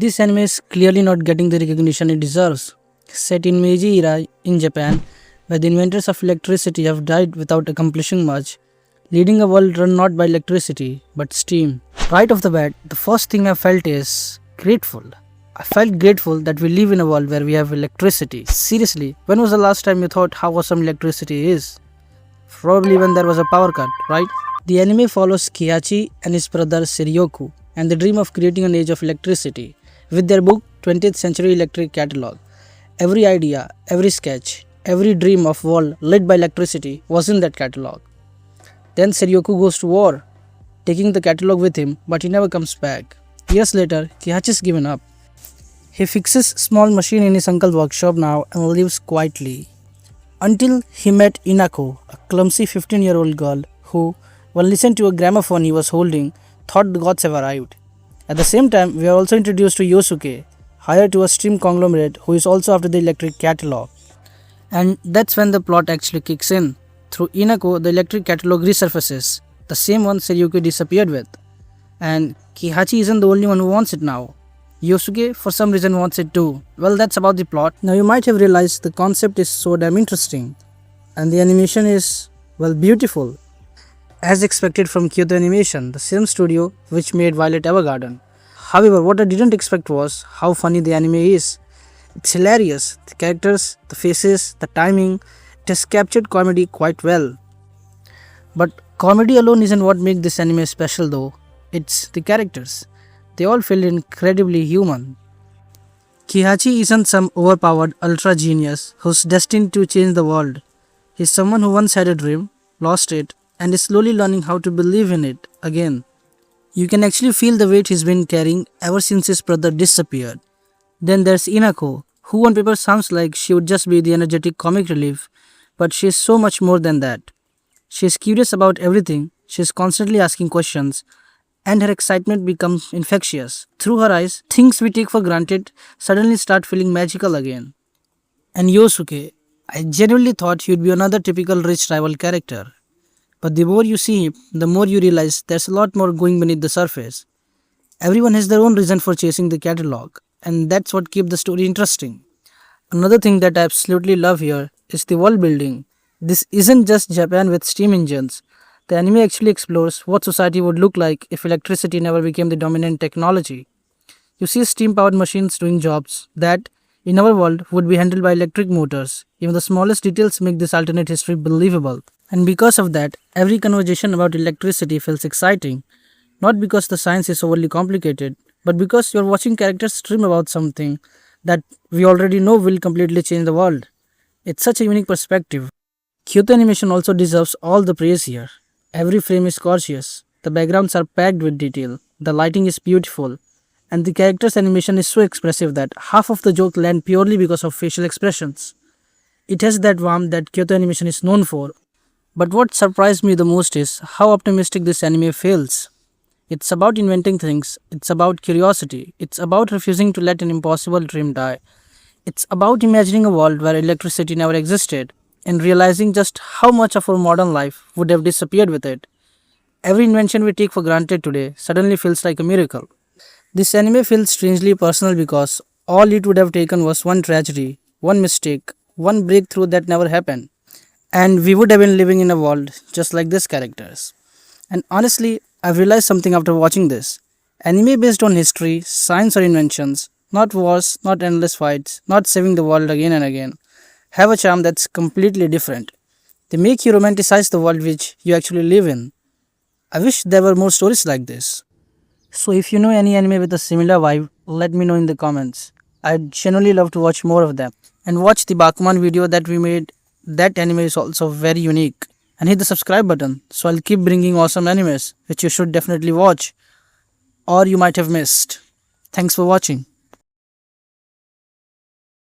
This anime is clearly not getting the recognition it deserves. Set in Meiji era in Japan, where the inventors of electricity have died without accomplishing much, leading a world run not by electricity but steam. Right off the bat, the first thing I felt is grateful. I felt grateful that we live in a world where we have electricity. Seriously, when was the last time you thought how awesome electricity is? Probably when there was a power cut, right? The anime follows Kihachi and his brother Shiryoku and the dream of creating an age of electricity. With their book 20th Century Electric Catalog, every idea, every sketch, every dream of world lit by electricity was in that catalog. Then Shiryoku goes to war, taking the catalog with him, but he never comes back. Years later, Kihachi's given up. He fixes small machine in his uncle's workshop now and lives quietly. Until he met Inako, a clumsy 15-year-old girl who, when listened to a gramophone he was holding, thought the gods have arrived. At the same time, we are also introduced to Yosuke, hired to a steam conglomerate who is also after the electric catalog. And that's when the plot actually kicks in. Through Inako, the electric catalog resurfaces, the same one Shiryoku disappeared with. And Kihachi isn't the only one who wants it now. Yosuke for some reason wants it too. Well, that's about the plot. Now you might have realized the concept is so damn interesting. And the animation is, well, beautiful. As expected from Kyoto Animation, the same studio which made Violet Evergarden. However, what I didn't expect was how funny the anime is. It's hilarious. The characters, the faces, the timing, it has captured comedy quite well. But comedy alone isn't what makes this anime special though. It's the characters. They all feel incredibly human. Kihachi isn't some overpowered ultra genius who's destined to change the world. He's someone who once had a dream, lost it, and is slowly learning how to believe in it again. You can actually feel the weight he's been carrying ever since his brother disappeared. Then there's Inako, who on paper sounds like she would just be the energetic comic relief, but she's so much more than that. She's curious about everything, she's constantly asking questions, and her excitement becomes infectious. Through her eyes, things we take for granted suddenly start feeling magical again. And Yosuke, I genuinely thought he'd be another typical rich rival character. But the more you see him, the more you realize there's a lot more going beneath the surface. Everyone has their own reason for chasing the catalog, and that's what keeps the story interesting. Another thing that I absolutely love here is the world building. This isn't just Japan with steam engines. The anime actually explores what society would look like if electricity never became the dominant technology. You see steam-powered machines doing jobs that, in our world, would be handled by electric motors. Even the smallest details make this alternate history believable. And because of that, every conversation about electricity feels exciting. Not because the science is overly complicated, but because you're watching characters dream about something that we already know will completely change the world. It's such a unique perspective. Kyoto Animation also deserves all the praise here. Every frame is gorgeous, the backgrounds are packed with detail, the lighting is beautiful, and the characters' animation is so expressive that half of the joke land purely because of facial expressions. It has that warmth that Kyoto Animation is known for. But what surprised me the most is how optimistic this anime feels. It's about inventing things, it's about curiosity, it's about refusing to let an impossible dream die. It's about imagining a world where electricity never existed, and realizing just how much of our modern life would have disappeared with it. Every invention we take for granted today suddenly feels like a miracle. This anime feels strangely personal because all it would have taken was one tragedy, one mistake, one breakthrough that never happened. And we would have been living in a world just like these characters. And honestly, I've realized something after watching this. Anime based on history, science or inventions, not wars, not endless fights, not saving the world again and again, have a charm that's completely different. They make you romanticize the world which you actually live in. I wish there were more stories like this. So if you know any anime with a similar vibe, let me know in the comments. I'd genuinely love to watch more of them. And watch the Bakuman video that we made. That anime is also very unique. And hit the subscribe button so I'll keep bringing awesome animes which you should definitely watch or you might have missed. Thanks for watching.